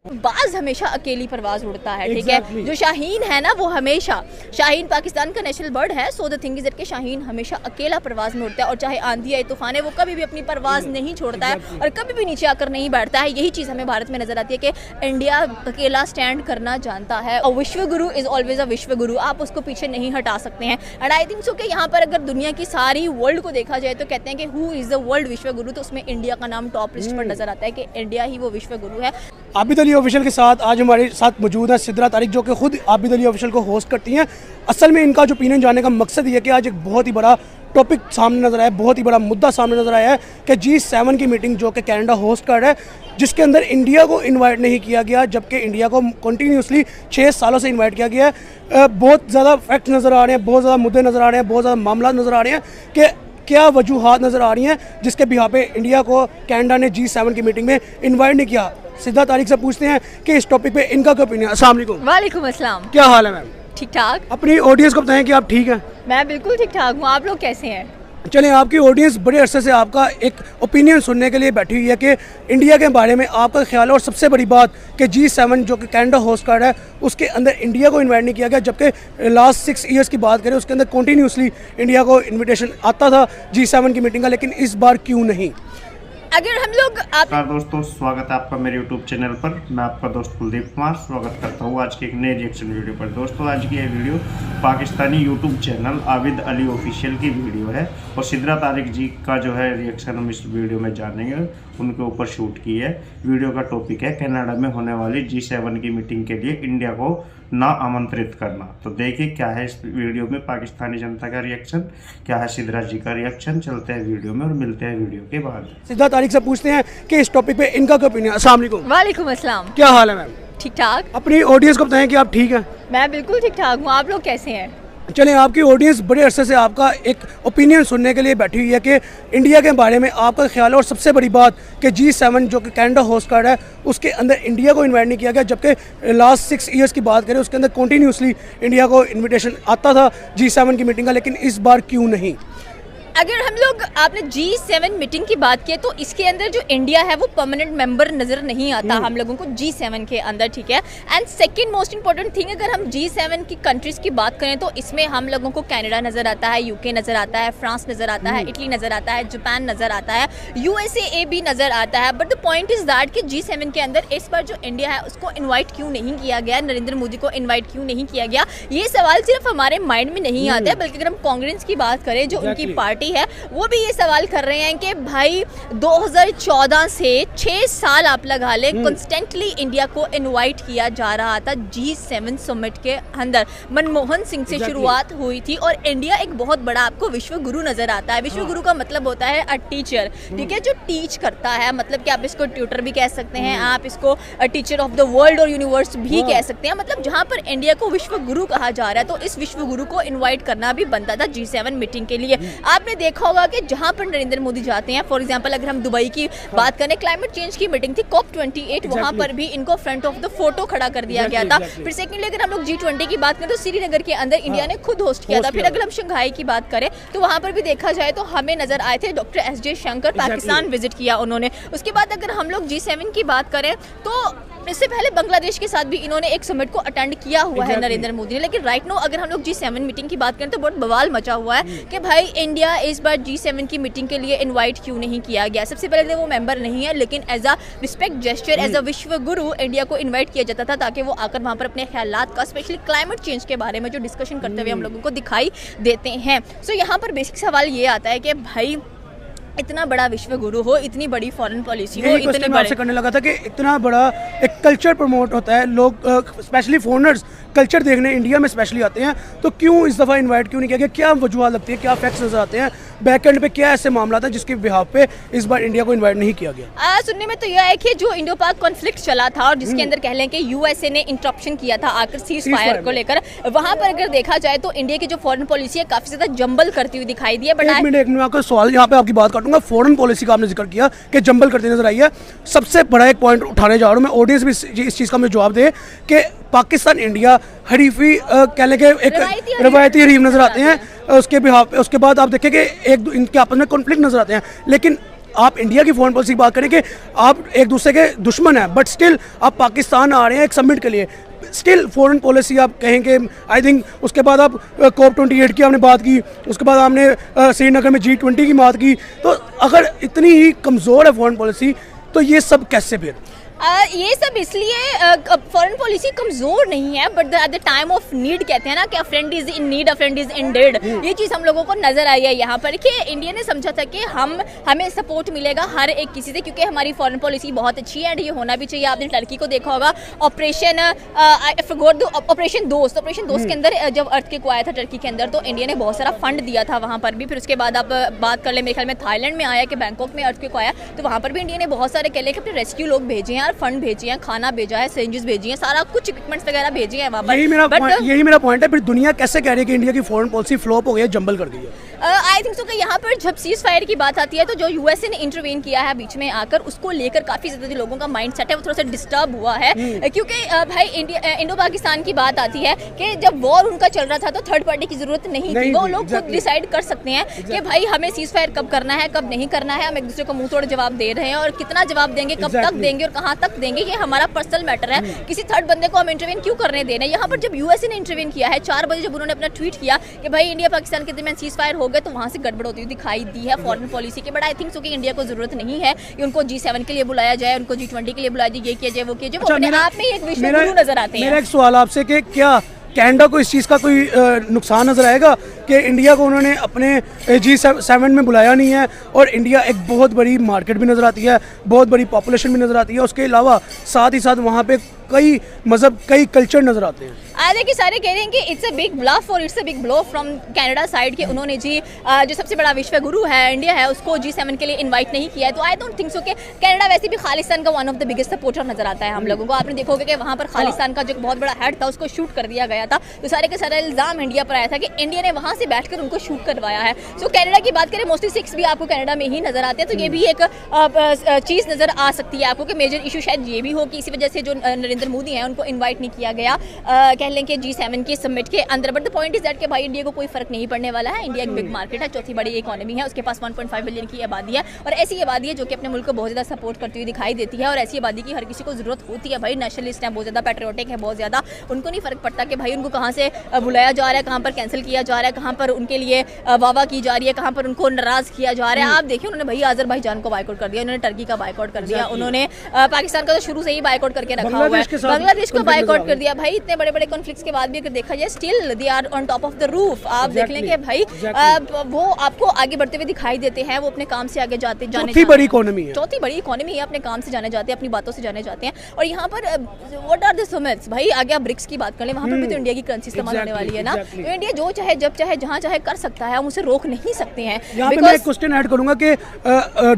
बाज हमेशा अकेली परवाज उड़ता है, ठीक है। जो शाहीन है ना, वो हमेशा, शाहीन पाकिस्तान का नेशनल बर्ड है। So the thing is that कि शाहीन हमेशा अकेला परवाज में उड़ता है, और चाहे आंधी आए तूफान है, वो कभी भी अपनी परवाज नहीं छोड़ता है और कभी भी नीचे आकर नहीं बैठता है। यही चीज़ हमें भारत में नजर आती है कि इंडिया अकेला स्टैंड करना जानता है, और विश्व गुरु इज ऑलवेज अ विश्व गुरु, आप उसको पीछे नहीं हटा सकते हैं। एंड आई थिंक सो कि यहाँ पर अगर दुनिया की सारी वर्ल्ड को देखा जाए तो कहते हैं कि हु इज द वर्ल्ड विश्व गुरु, तो उसमें इंडिया का नाम टॉप लिस्ट पर नजर आता है कि इंडिया ही वो विश्व गुरु है। आबिद अली ऑफिशियल के साथ आज हमारे साथ मौजूद है सिद्रा तारिक, जो कि खुद आबिद अली ऑफिशियल को होस्ट करती हैं। असल में इनका जो ओपिनियन जानने का मकसद ये है कि आज एक बहुत ही बड़ा टॉपिक सामने नजर आया, बहुत ही बड़ा मुद्दा सामने नजर आया है कि G7 की मीटिंग जो कि कनाडा होस्ट कर रहा है, जिसके अंदर इंडिया को इनवाइट नहीं किया गया, जबकि इंडिया को कंटिन्यूसली 6 सालों से इनवाइट किया गया है। बहुत ज़्यादा फैक्ट नज़र आ रहे हैं, बहुत ज़्यादा मुद्दे नज़र आ रहे हैं, बहुत ज़्यादा मामला नज़र आ रहे हैं कि क्या वजूहात नज़र आ रही हैं जिसके बिहार पे इंडिया को कनाडा ने G7 की मीटिंग में इन्वाइट नहीं किया। सिद्रा तारिक से पूछते हैं कि इस टॉपिक पे इनका क्या ओपिनियन है। अस्सलाम वालेकुम। वालेकुम अस्सलाम। क्या हाल है मैम? ठीक ठाक। अपनी ऑडियंस को बताएं कि आप ठीक हैं। मैं बिल्कुल ठीक ठाक हूँ, आप लोग कैसे हैं? चलें, आपकी ऑडियंस बड़े अरसे से आपका एक ओपिनियन सुनने के लिए बैठी हुई है कि इंडिया के बारे में आपका ख्याल है, और सबसे बड़ी बात कि G7 जो कि कनाडा होस्ट कर रहा है उसके अंदर इंडिया को इन्वाइट नहीं किया गया, जबकि लास्ट 6 ईयर्स की बात करें उसके अंदर कंटिन्यूसली इंडिया को इन्विटेशन आता था G7 की मीटिंग का, लेकिन इस बार क्यों नहीं? अगर हम लोग दोस्तों, स्वागत है आपका मेरे YouTube चैनल पर। मैं आपका दोस्त कुलदीप कुमार स्वागत करता हूँ आज के एक नए रिएक्शन वीडियो पर। दोस्तों, आज की यह video Pakistani YouTube channel Abid Ali official की वीडियो है, और सिद्रा तारिक जी का जो है रिएक्शन हम इस वीडियो में जानेंगे, उनके ऊपर शूट की है। वीडियो का टॉपिक है कनाडा में होने वाली G7 की मीटिंग के लिए इंडिया को ना आमंत्रित करना। तो देखिए क्या है इस वीडियो में पाकिस्तानी जनता का रिएक्शन, क्या है सिद्रा जी का रिएक्शन। चलते हैं वीडियो में और मिलते हैं वीडियो के बाद। सिद्रा तारिक से पूछते हैं कि इस टॉपिक पे इनका क्या ओपिनियन है। अस्सलाम वालेकुम। वालेकुम अस्सलाम। क्या हाल है मैम? ठीक ठाक। अपनी ऑडियंस को बताएं कि आप ठीक हैं। मैं बिल्कुल ठीक ठाक हूँ, आप लोग कैसे हैं? चलें, आपकी ऑडियंस बड़े अरसे से आपका एक ओपिनियन सुनने के लिए बैठी हुई है कि इंडिया के बारे में आपका ख्याल है, और सबसे बड़ी बात कि G7 जो कि कनाडा होस्ट कर रहा है उसके अंदर इंडिया को इन्वाइट नहीं किया गया, जबकि लास्ट 6 ईयर्स की बात करें उसके अंदर कंटिन्यूसली इंडिया को इन्विटेशन आता था G7 की मीटिंग का, लेकिन इस बार क्यों नहीं? अगर हम लोग आपने G7 मीटिंग की बात की तो इसके अंदर जो इंडिया है वो परमानेंट मेंबर नजर नहीं आता हम लोगों को G7 के अंदर, ठीक है। And second most important thing, अगर हम G7 की कंट्रीज की बात करें तो इसमें हम लोगों को कनाडा नजर आता है, यूके नजर आता है, फ्रांस नजर आता है, इटली नजर आता है, जापान नजर आता है, USA भी नजर आता है। But the point is that कि G7 के अंदर इस बार जो इंडिया है उसको इन्वाइट क्यों नहीं किया गया, नरेंद्र मोदी को इन्वाइट क्यों नहीं किया गया, ये सवाल सिर्फ हमारे माइंड में नहीं आता है, बल्कि अगर हम कांग्रेस की बात करें जो उनकी पार्टी है, वो भी ये सवाल कर रहे हैं कि भाई 2014 से 6 साल आप लगा ले कंस्टेंटली इंडिया को इनवाइट किया जा रहा था G7 समिट के अंदर। मनमोहन सिंह से शुरुआत हुई थी, और इंडिया एक बहुत बड़ा आपको विश्व गुरु नजर आता है। विश्व गुरु का मतलब होता है अ टीचर, ठीक है, जो टीच करता है, मतलब कि आप इसको ट्यूटर भी कह सकते हैं, आप इसको टीचर ऑफ द वर्ल्ड और यूनिवर्स भी कह सकते हैं। मतलब जहां पर इंडिया को विश्व गुरु कहा जा रहा है तो इस विश्व गुरु को इन्वाइट करना भी बनता था G7 मीटिंग के लिए। आपने देखा होगा कि जहां पर नरेंद्र मोदी जाते हैं, फॉर एग्जांपल अगर हम दुबई की बात करें, क्लाइमेट चेंज की मीटिंग थी COP28, वहां पर भी इनको फ्रंट ऑफ द फोटो खड़ा कर दिया गया था। फिर सेकेंडली अगर हम लोग G20 की बात करें तो श्रीनगर के अंदर इंडिया ने खुद होस्ट किया था। फिर अगर हम शंघाई की बात करें तो वहां पर भी देखा जाए तो हमें नजर आए थे doctor S Jaishankar, Pakistan visit किया उन्होंने। उसके बाद अगर हम लोग G7 की बात करें तो इससे पहले बांग्लादेश के साथ भी इन्होंने एक समिट को अटेंड किया हुआ है नरेंद्र मोदी ने। लेकिन राइट नो अगर हम लोग G7 मीटिंग की बात करें तो बहुत बवाल मचा हुआ है कि भाई इंडिया इस बार G7 की मीटिंग के लिए इनवाइट क्यों नहीं किया गया। सबसे पहले वो मेंबर नहीं है, लेकिन as a respect gesture, as a vishwa guru India को इन्वाइट किया जाता था ताकि वो आकर वहाँ पर अपने ख्यालात का, स्पेशली क्लाइमेट चेंज के बारे में जो डिस्कशन करते हुए हम लोगों को दिखाई देते हैं। सो यहाँ पर बेसिक सवाल ये आता है कि भाई इतना बड़ा विश्व गुरु हो, इतनी बड़ी फॉरेन पॉलिसी हो, इतने बड़े करने लगा था कि इतना बड़ा एक कल्चर प्रमोट होता है, लोग स्पेशली फॉरेनर्स कल्चर देखने इंडिया में स्पेशली आते हैं, तो क्यों इस दफ़ा इनवाइट क्यों नहीं किया गया? क्या वजूहत लगती है, क्या फैक्ट्स नजर आते हैं, बैक एंड पे क्या ऐसे मामला था जिसके बिहाफ पे इस बार इंडिया को इनवाइट नहीं किया गया? सुनने में तो यह है कि जो इंडो पाक कॉन्फ्लिक्ट चला था और जिसके अंदर कह लें कि USA ने इंटरप्शन किया था आकर सीज फायर को लेकर, वहां पर अगर देखा जाए तो इंडिया की जो फॉरेन पॉलिसी है काफी ज्यादा जंबल करती हुई दिखाई दी है। बट एक मिनट आपका सवाल यहाँ पे आपकी बात काटूंगा। फॉरेन पॉलिसी का आपने जिक्र किया कि जंबल करती नजर आई है, सबसे बड़ा एक पॉइंट उठाने जा रहा हूँ मैं, ऑडियंस भी इस चीज़ का मुझे जवाब दे कि पाकिस्तान इंडिया हरीफी कह लें कि एक रवायती हरीफ नजर आते हैं। उसके बाद आप देखें कि एक इनके आपस में कॉन्फ्लिक्ट नजर आते हैं, लेकिन आप इंडिया की फॉरेन पॉलिसी की बात करें कि आप एक दूसरे के दुश्मन हैं, बट स्टिल आप पाकिस्तान आ रहे हैं एक समिट के लिए, स्टिल फॉरेन पॉलिसी आप कहेंगे आई थिंक। उसके बाद आप COP28 की आपने बात की, उसके बाद आपने श्रीनगर में G20 की बात की। तो अगर इतनी ही कमज़ोर है फॉरेन पॉलिसी तो ये सब कैसे फिर? ये सब इसलिए फॉरेन पॉलिसी कमज़ोर नहीं है, but at the time of need कहते हैं ना कि अ friend is in need, a friend is in dead. ये चीज़ हम लोगों को नज़र आई है यहाँ पर कि इंडिया ने समझा था कि हमें सपोर्ट मिलेगा हर एक किसी से, क्योंकि हमारी फॉरेन पॉलिसी बहुत अच्छी है एंड ये होना भी चाहिए। आपने टर्की को देखा होगा, ऑपरेशन दोस्त के अंदर जब अर्थक्वेक आया था टर्की के अंदर, तो इंडिया ने बहुत सारा फंड दिया था वहाँ पर भी। फिर उसके बाद आप बात कर ले, मेरे ख्याल में थाईलैंड में आया कि बैंकॉक में अर्थक्वेक आया, तो वहाँ पर भी इंडिया ने बहुत सारे कह लें कि अपने रेस्क्यू लोग भेजे हैं, फंड भेजे हैं, खाना भेजा है, सिरिंजेस भेजी हैं, सारा कुछ इक्विपमेंट्स वगैरह भेजे हैं वहाँ पर। यही मेरा पॉइंट है। फिर दुनिया कैसे कह रही है कि इंडिया की फॉरेन पॉलिसी फ्लॉप हो गई है, जंबल कर दी है? आई थिंक सो कि यहाँ पर जब सीज फायर की बात आती है तो जो यूएसए ने इंटरवेन किया है बीच में आकर, उसको लेकर काफ़ी ज़्यादा लोगों का माइंड सेट है वो थोड़ा सा डिस्टर्ब हुआ है, क्योंकि भाई इंडो पाकिस्तान की बात आती है कि जब वॉर उनका चल रहा था तो थर्ड पार्टी की जरूरत नहीं थी। वो लोग खुद डिसाइड कर सकते हैं कि भाई हमें सीज फायर कब करना है, कब नहीं करना है। हम एक दूसरे को मुंह तोड़ जवाब दे रहे हैं, और कितना जवाब देंगे, कब तक देंगे और कहाँ तक देंगे, ये हमारा पर्सनल मैटर है। किसी थर्ड बंदे को हम इंटरवेन क्यों करने देना है? यहाँ पर जब यूएसए ने इंटरवेन किया है 4 बजे, जब उन्होंने अपना ट्वीट किया कि भाई इंडिया पाकिस्तान के दरमियान सीज फायर हो गए, तो वहाँ से गड़बड़ होती हुई दिखाई दी है फॉरेन पॉलिसी के। बट आई थिंक सो कि इंडिया को जरूरत नहीं है कि उनको G7 के लिए बुलाया जाए, उनको G20 के लिए बुलाया जाए, ये किया जाए, वो किया जाए। वो अपने आप में एक विश्व गुरु नजर आते हैं। मेरा एक सवाल आपसे कि क्या कनाडा को इस चीज़ का कोई नुकसान नजर आएगा कि इंडिया को उन्होंने अपने G7 में बुलाया नहीं है? और इंडिया एक बहुत बड़ी मार्केट भी नज़र आती है, बहुत बड़ी पॉपुलेशन भी नज़र आती है, उसके अलावा साथ ही साथ वहाँ पे कई मज़हब, कई कल्चर नज़र आते हैं। देखिए सारे कह रहे हैं कि इट्स अ बिग ब्लफ और it's a big blow from Canada side कि उन्होंने जो सबसे बड़ा विश्व गुरु है इंडिया है, उसको G7 के लिए इनवाइट नहीं किया है। तो आई डोंट थिंक सो कि कनाडा वैसे भी खालिस्तान का one of the biggest supporter नजर आता है हम लोगों को। आपने देखोगे कि वहाँ पर खालिस्तान का जो बहुत बड़ा हेड था उसको शूट कर दिया गया था, तो सारे के सारा इल्जाम इंडिया पर आया था कि इंडिया ने वहाँ से बैठकर उनको शूट करवाया है। सो कनाडा की बात करें, मोस्टली सिक्स भी आपको कनाडा में ही नजर आते हैं, तो ये भी एक चीज़ नजर आ सकती है आपको कि मेजर इशू शायद ये भी हो कि इसी वजह से जो नरेंद्र मोदी हैं उनको इनवाइट नहीं किया गया कह लें कि G7 के समिट के अंदर। But the point is that कि भाई इंडिया को कोई फर्क नहीं पड़ने वाला है। इंडिया एक बिग मार्केट है, चौथी बड़ी इकोनॉमी है, उसके पास 1.5 बिलियन की आबादी है, और ऐसी आबादी है जो कि अपने मुल्क को बहुत ज़्यादा सपोर्ट करती हुई दिखाई देती है। और ऐसी आबादी की हर किसी को जरूरत होती है भाई, नेशनलिस्ट है, बहुत ज़्यादा पैट्रियोटिक है, बहुत ज़्यादा। उनको नहीं फर्क पड़ता कि भाई उनको कहाँ से बुलाया जा रहा है, कहाँ पर कैंसिल किया जा रहा है, कहाँ पर उनके लिए वाह की जा रही है, कहाँ पर उनको नाराज़ किया जा रहा है। आप देखिए उन्होंने भाई अज़रबैजान को बाइकआउट कर दिया, उन्होंने टर्की का बाइकआउट कर दिया, उन्होंने पाकिस्तान का तो शुरू से ही बाइकआउट करके रखा हुआ है, बांग्लादेश को बाइकआउट कर दिया। भाई इतने बड़े बड़े कॉन्फ्लिक्ट्स के बाद भी अगर देखा जाए, still they are on top of the roof. आप देख लें कि भाई वो आपको आगे बढ़ते हुए दिखाई देते हैं, वो अपने काम से आगे जाने चौथी बड़ी इकोनॉमी है, चौथी बड़ी इकोनॉमी है, अपने काम से जाने जाते हैं, अपनी बातों से जाने जाते हैं। और यहाँ पर व्हाट आर द समिट्स, भाई आगे आप ब्रिक्स की बात कर लें, वहाँ पर भी तो इंडिया की करेंसी इस्तेमाल होने वाली है ना। तो इंडिया जो चाहे जब चाहे जहाँ चाहे कर सकता है, हम उसे रोक नहीं सकते हैं। यहाँ पे मैं एक क्वेश्चन ऐड करूंगा कि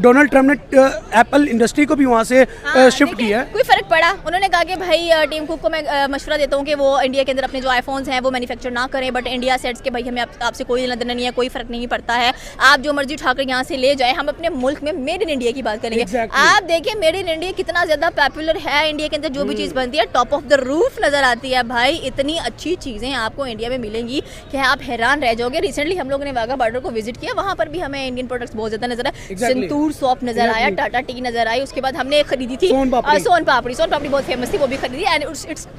डोनाल्ड ट्रम्प ने एप्पल इंडस्ट्री को भी वहाँ से शिफ्ट किया है, कोई फर्क पड़ा? उन्होंने कहा कि भाई टीम कुक को मैं मशवरा देता हूँ कि वो इंडिया के अंदर अपने जो आईफोन्स हैं वो मैन्युफैक्चर ना करें, बट इंडिया सेट्स के भाई हमें आपसे कोई लेना देना नहीं है, कोई फर्क नहीं पड़ता है, आप जो मर्जी उठाकर यहाँ से ले जाए, हम अपने मुल्क में मेड इन इंडिया की बात करेंगे। आप देखिए मेड इन इंडिया कितना ज्यादा पॉपुलर है, इंडिया के अंदर जो भी चीज़ बनती है टॉप ऑफ द रूफ नजर आती है। भाई इतनी अच्छी चीज़ें आपको इंडिया में मिलेंगी कि आप हैरान रह जाओगे। रिसेंटली हम लोगों ने वाघा बॉर्डर को विजिट किया, वहाँ पर भी हमें इंडियन प्रोडक्ट्स बहुत ज्यादा नजर आए, संतूर सॉप नजर आया, टाटा टी नजर आई, उसके बाद हमने खरीदी थी सोन पापड़ी बहुत फेमस थी, वो भी खरीदी and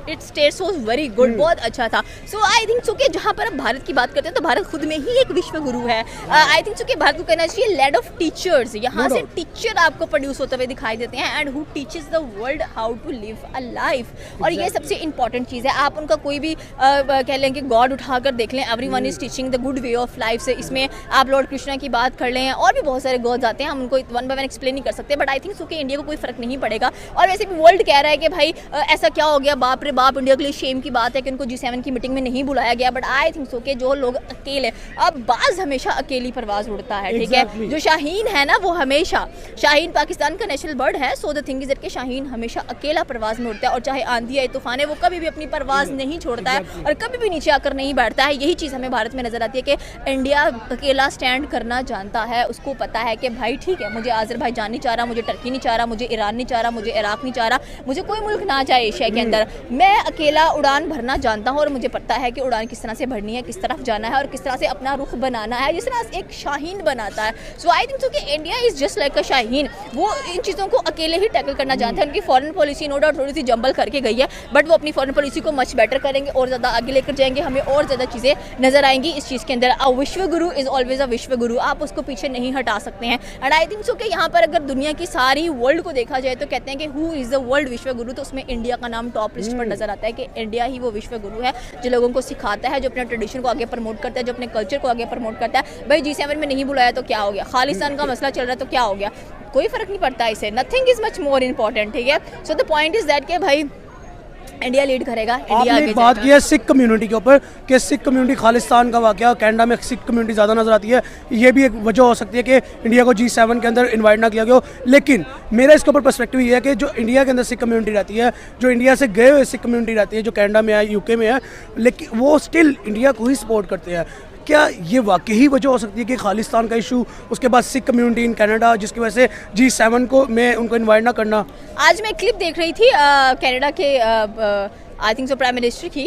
its taste was very good, बहुत अच्छा था। सो आई थिंक सो कि जहाँ पर अब भारत की बात करते हैं तो भारत खुद में ही एक विश्व गुरु है। आई थिंक सो कि भारत को कहना चाहिए लैंड ऑफ टीचर्स। यहाँ से टीचर आपको प्रोड्यूस होते हुए दिखाई देते हैं and who teaches the world how to live a life. और ये सबसे इंपॉर्टेंट चीज़ है। आप उनका कोई भी कह लें कि गॉड उठाकर देख लें, everyone is teaching the good way of life. से इसमें आप लॉर्ड कृष्णा की बात कर लें, और भी बहुत सारे गॉड्स आते हैं, हम उनको वन बाय वन एक्सप्लेन नहीं कर सकते, बट आई थिंक सो कि इंडिया को कोई फर्क नहीं पड़ेगा। और वैसे भी वर्ल्ड कह रहा है कि भाई ऐसा क्या हो गया, बाप रे बाप, इंडिया के लिए शेम की बात है कि उनको G7 की मीटिंग में नहीं बुलाया गया। बट आई थिंक सो कि जो लोग अकेले, अब बाज हमेशा अकेली परवाज उड़ता है, ठीक है। जो शाहीन है ना, वो हमेशा, शाहीन पाकिस्तान का नेशनल बर्ड है, so the thing is that कि शाहीन हमेशा अकेला परवाज में उड़ता है, और चाहे आंधी आए तूफान है, वो कभी भी अपनी परवाज नहीं छोड़ता है और कभी भी नीचे आकर नहीं बैठता है। यही चीज़ हमें भारत में नजर आती है कि इंडिया अकेला स्टैंड करना जानता है। उसको पता है कि भाई ठीक है, मुझे अज़रबैजान नहीं चाह रहा, मुझे टर्की नहीं चाह रहा, मुझे ईरान नहीं चाह रहा, मुझे इराक नहीं चाह रहा, मुझे कोई मुल्क ना चाहे एशिया के अंदर, मैं अकेला उड़ान भरना भरना जानता हूँ और मुझे पता है कि उड़ान किस तरह से भरनी है, किस तरफ जाना है और किस तरह से अपना रुख बनाना है, जिस तरह से एक शाहीन बनाता है। सो आई थिंक सो कि इंडिया इज़ जस्ट लाइक अ शाहीन। वो इन चीज़ों को अकेले ही टैकल करना जानता है। उनकी फॉरेन पॉलिसी नो डाउट थोड़ी सी जंबल करके गई है, बट वो अपनी फॉरेन पॉलिसी को मच बेटर करेंगे और ज़्यादा आगे लेकर जाएंगे। हमें और ज़्यादा चीज़ें नजर आएंगी इस चीज़ के अंदर। अ विश्व गुरु इज़ ऑलवेज अ विश्व गुरु, आप उसको पीछे नहीं हटा सकते हैं। एंड आई थिंक सो कि यहाँ पर अगर दुनिया की सारी वर्ल्ड को देखा जाए तो कहते हैं कि हु इज़ द वर्ल्ड विश्व गुरु, तो उसमें इंडिया का नाम टॉप लिस्ट पर नजर आता है कि इंडिया ही वो विश्व गुरु है जो लोगों को सिखाता है, जो अपने ट्रेडिशन को आगे प्रमोट करता है, जो अपने कल्चर को आगे प्रमोट करता है। भाई G7 में नहीं बुलाया तो क्या हो गया, खालिस्तान का मसला चल रहा है तो क्या हो गया, कोई फर्क नहीं पड़ता इसे। Nothing is much more important, ठीक है। So the point is that कि भाई इंडिया लीड करेगा, इंडिया आपने आगे एक बात जाएगा। की है सिख कम्युनिटी के ऊपर कि सिख कम्युनिटी खालिस्तान का वाकया, कनाडा में सिख कम्युनिटी ज़्यादा नजर आती है, ये भी एक वजह हो सकती है कि इंडिया को G7 के अंदर इनवाइट ना किया गया हो। लेकिन मेरा इसके ऊपर पर्सपेक्टिव ये है कि जो इंडिया के अंदर सिख कम्युनिटी रहती है, जो इंडिया से गए हुए सिख कम्युनिटी रहती है, जो कनाडा में है, UK में है, लेकिन वो स्टिल इंडिया को ही सपोर्ट करते हैं। क्या ये वाकई ही वजह हो सकती है कि खालिस्तान का इशू, उसके बाद सिख कम्युनिटी इन कनाडा, जिसकी वजह से G7 को में उनको इनवाइट ना करना? आज मैं क्लिप देख रही थी कनाडा के आई थिंक सो प्राइम मिनिस्टर की,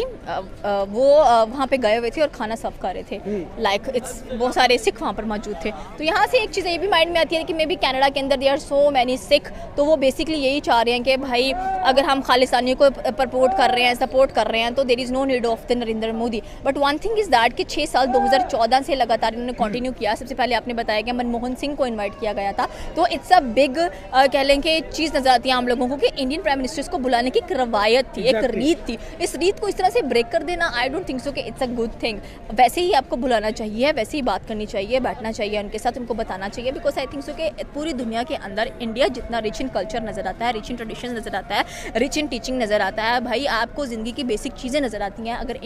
वो वहाँ पे गए हुए थे और खाना सर्व कर रहे थे। लाइक इट्स बहुत सारे सिख वहाँ पर मौजूद थे। तो यहाँ से एक चीज़ ये भी माइंड में आती है कि मे बी कनाडा के अंदर they are so many Sikh, तो वो बेसिकली यही चाह रहे हैं कि भाई अगर हम खालिस्तानियों को प्रपोर्ट कर रहे हैं, सपोर्ट कर रहे हैं, तो there is no need of the Narendra Modi. But one thing is that कि 6 साल 2014 से लगातार इन्होंने कंटिन्यू किया। सबसे पहले आपने बताया कि मनमोहन सिंह को इन्वाइट किया गया था, तो इट्स अ बिग कह लें कि चीज़ नजर आती है आम लोगों को कि इंडियन प्राइम मिनिस्टर्स को बुलाने की एक रवायत थी, एक रीत थी। इस रीत को इस तरह से ब्रेक कर देना, आई डोंट थिंक सो कि इट्स अ गुड थिंग। वैसे ही आपको बुलाना चाहिए, वैसे ही बात करनी चाहिए, बैठना चाहिए उनके साथ, उनको बताना चाहिए। बिकॉज आई थिंक सो कि पूरी दुनिया के अंदर इंडिया जितना रिच इन कल्चर नजर आता है, रिच इन ट्रेडिशन नजर आता है, रिच इन टीचिंग नजर आता है, भाई आपको ज़िंदगी की बेसिक चीज़ें नजर आती हैं। अगर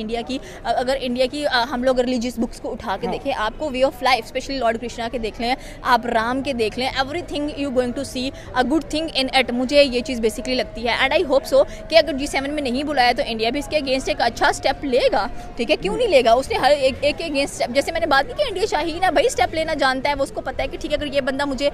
इंडिया की हम लोग रिलीजियस बुक्स को उठा के देखें, आपको way of life specially lord Krishna के देख लें, आप राम के देख लें, everything you going to see a good thing in it. मुझे ये चीज़ बेसिकली लगती है एंड आई होप सो कि अगर G7 में नहीं बुलाया तो इंडिया भी इसके अगेंस्ट एक अच्छा स्टेप लेगा, ठीक है, क्यों नहीं लेगा। उसने हर एक अगेंस्ट स्टेप, जैसे मैंने बात की कि इंडिया शाहीन है भाई, स्टेप लेना जानता है, वो उसको पता है कि ठीक है अगर ये बंदा मुझे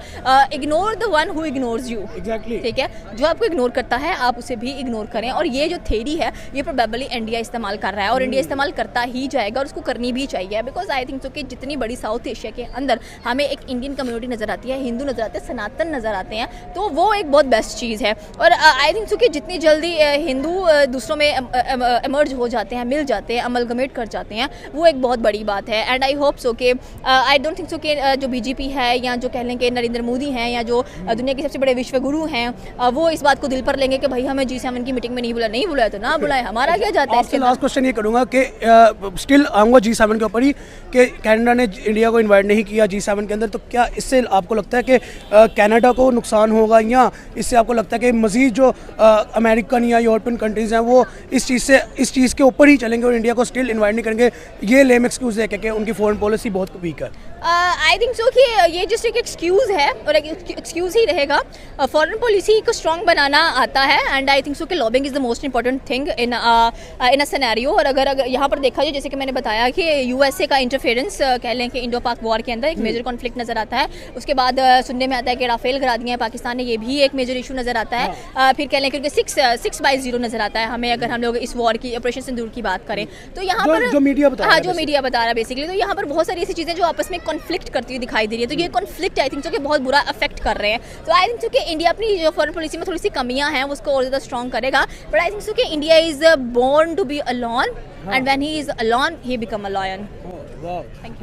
ignore the one who ignores you, exactly, ठीक है, जो आपको इग्नोर करता है आप उसे भी इग्नोर करें। और ये जो थ्योरी है ये प्रोबेबली इंडिया इस्तेमाल कर रहा है और इंडिया इस्तेमाल करता ही जाएगा और उसको करनी भी चाहिए। बिकॉज आई थिंक सो कि जितनी बड़ी साउथ एशिया के अंदर हमें एक इंडियन कम्युनिटी नजर आती है, हिंदू नजर आते हैं, सनातन नजर आते हैं, तो वो एक बहुत बेस्ट चीज़ है। और आई थिंक सो कि जितनी जल्दी हिंदू दूसरों में एमर्ज हो जाते हैं, मिल जाते हैं, अमलगमेट कर जाते हैं, वो एक बहुत बड़ी बात है। एंड आई होप सो कि आई डोंट थिंक सो कि जो BJP है या जो कह लें कि नरेंद्र मोदी हैं या जो दुनिया के सबसे बड़े विश्व गुरु हैं, वो इस बात को दिल पर लेंगे कि भाई हमें G7 की मीटिंग में नहीं बुलाया तो ना बुलाए, हमारा क्या जाता है। आपसे लास्ट क्वेश्चन ये करूंगा कि स्टिल आऊँगा G7 के ऊपर ही कि कनाडा ने इंडिया को इनवाइट नहीं किया G7 के अंदर, तो क्या इससे आपको लगता है कि कनाडा को नुकसान होगा या इससे आपको लगता है कि मज़ीद जो अमेरिकन या यूरोपियन कंट्रीज़ हैं वो इस चीज़ के ऊपर ही चलेंगे और इंडिया को स्टिल इनवाइट नहीं करेंगे? ये लेम एक्सक्यूज़ है कि उनकी फॉरेन पॉलिसी बहुत वीक है। आई थिंक सो कि ये जस्ट एक एक्सक्यूज़ है और एक एक्सक्यूज़ ही रहेगा। फॉरेन पॉलिसी को स्ट्रॉन्ग बनाना आता है एंड आई थिंक सो कि lobbying is the most important thing in a scenario. और अगर यहाँ पर देखा जाए, जैसे कि मैंने बताया कि USA का इंटरफेरेंस कह लें कि इंडो पाक वॉर के अंदर एक मेजर कॉन्फ्लिक्ट नज़र आता है। उसके बाद सुनने में आता है कि राफेल गिरा दिए हैं पाकिस्तान ने, ये भी एक मेजर इशू नज़र आता है। फिर कह लें कि 6/0 नज़र आता है हमें, अगर हम लोग इस वॉर की ऑपरेशन सिंदूर की बात करें तो यहाँ पर जो मीडिया बता रहा है, जो मीडिया बता रहा है बेसिकली, तो यहाँ पर बहुत सारी ऐसी चीज़ें जो आपस में कॉन्फ्लिक्ट करती हुई दिखाई दे रही है। तो ये कॉन्फ्लिक्ट आई थिंक सो कि बहुत बुरा अफेक्ट कर रहे हैं। तो आई थिंक सो कि इंडिया अपनी जो फॉरेन पॉलिसी में थोड़ी सी कमियां हैं उसको और ज़्यादा स्ट्रॉन्ग करेगा। बट आई थिंक सो कि India is born to be alone and when he is alone he become a lion.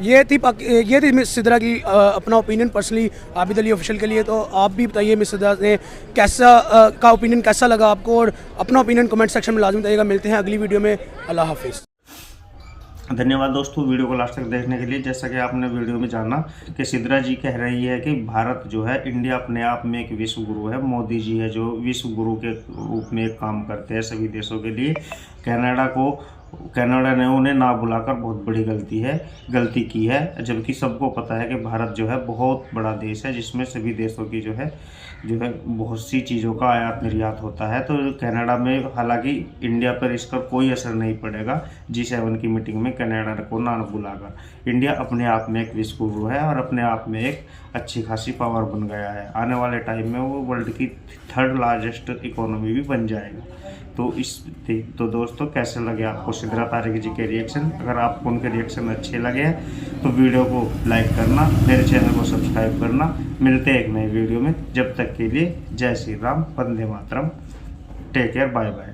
ये थी मिस सिद्रा की अपना opinion personally Abid Ali official के लिए। तो आप भी बताइए मिस सिद्रा ने का ओपिनियन कैसा लगा आपको, और अपना ओपिनियन कमेंट सेक्शन में लाजमी बताइएगा। मिलते हैं अगली वीडियो में, अल्लाह हाफिज़। धन्यवाद दोस्तों वीडियो को लास्ट तक देखने के लिए। जैसा कि आपने वीडियो में जाना कि सिद्रा जी कह रही है कि भारत जो है, इंडिया अपने आप में एक विश्व गुरु है, मोदी जी है जो विश्व गुरु के रूप में एक काम करते हैं सभी देशों के लिए। कनाडा को कनाडा ने उन्हें ना बुलाकर बहुत बड़ी गलती की है, जबकि सबको पता है कि भारत जो है बहुत बड़ा देश है, जिसमें सभी देशों की जो है बहुत सी चीज़ों का आयात निर्यात होता है। तो कनाडा में हालांकि इंडिया पर इसका कोई असर नहीं पड़ेगा G7 की मीटिंग में कनाडा को ना बुलाकर। इंडिया अपने आप में एक विश्व गुरु है और अपने आप में एक अच्छी खासी पावर बन गया है। आने वाले टाइम में वो वर्ल्ड की 3rd लार्जेस्ट इकोनॉमी भी बन जाएगा। तो दोस्तों, कैसे लगे आपको सिद्रा तारिक जी के रिएक्शन? अगर आपको उनके रिएक्शन अच्छे लगे हैं तो वीडियो को लाइक करना, मेरे चैनल को सब्सक्राइब करना। मिलते हैं एक नए वीडियो में, जब तक के लिए जय Shri Ram, Vande Mataram, take care, bye bye.